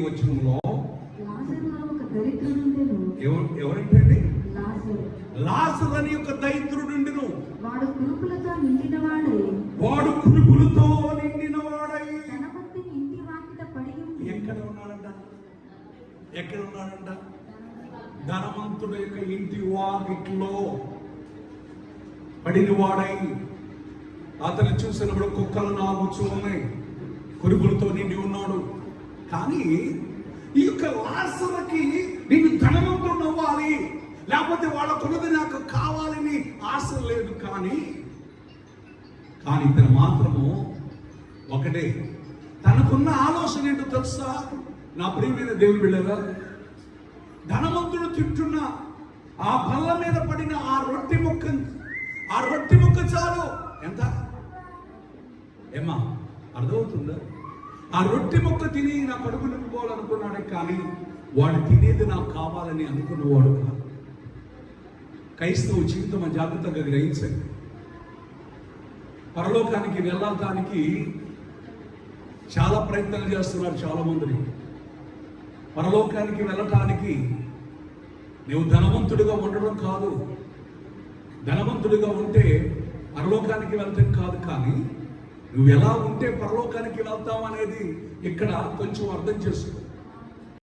వచనంలో ఎవరంటండి? లాజరు అని ఒక దరిద్రుడుండును. వాడు కురుపులతో నిండినవాడై ఇంటి వాకిట పడి ఎక్కడ ఉన్నాడంట? ధనవంతుడు యొక్క ఇంటి వాకిట్లో పడిన వాడై. అతను చూసినప్పుడు కుక్కలు నాగుచూ ఉన్నాయి, కురుపులతో నిండి ఉన్నాడు. కానీ ఈ యొక్క లాజరుకి నేను ధనవంతుడు అవ్వాలి, లేకపోతే వాళ్ళ కొలది నాకు కావాలని ఆశ లేదు. కానీ ఇతను మాత్రము ఒకటే, తనకున్న ఆలోచన ఏంటో తెలుసా నా ప్రియమైన దేవుని బిడ్డగా? ధనవంతుడు తింటున్న ఆ బల్ల మీద పడిన ఆ రొట్టె ముక్క చాలు. ఎంత ఏమా అర్థమవుతుందా? ఆ రొట్టె ముక్క తిని నా కడుపు నింపుకోవాలనుకున్నాడే, కానీ వాడు తినేది నాకు కావాలని అనుకున్నవాడు కాదు. క్రైస్తవ జీవితం జాగ్రత్తగా గ్రహించండి. పరలోకానికి వెళ్ళడానికి చాలా ప్రయత్నాలు చేస్తున్నారు చాలా మందిని. పరలోకానికి వెళ్ళటానికి నువ్వు ధనవంతుడిగా ఉండడం కాదు, ధనవంతుడిగా ఉంటే పరలోకానికి వెళ్తాం కాదు. కానీ నువ్వు ఎలా ఉంటే పరలోకానికి వెళ్తావు అనేది ఇక్కడ కొంచెం అర్థం చేసుకో.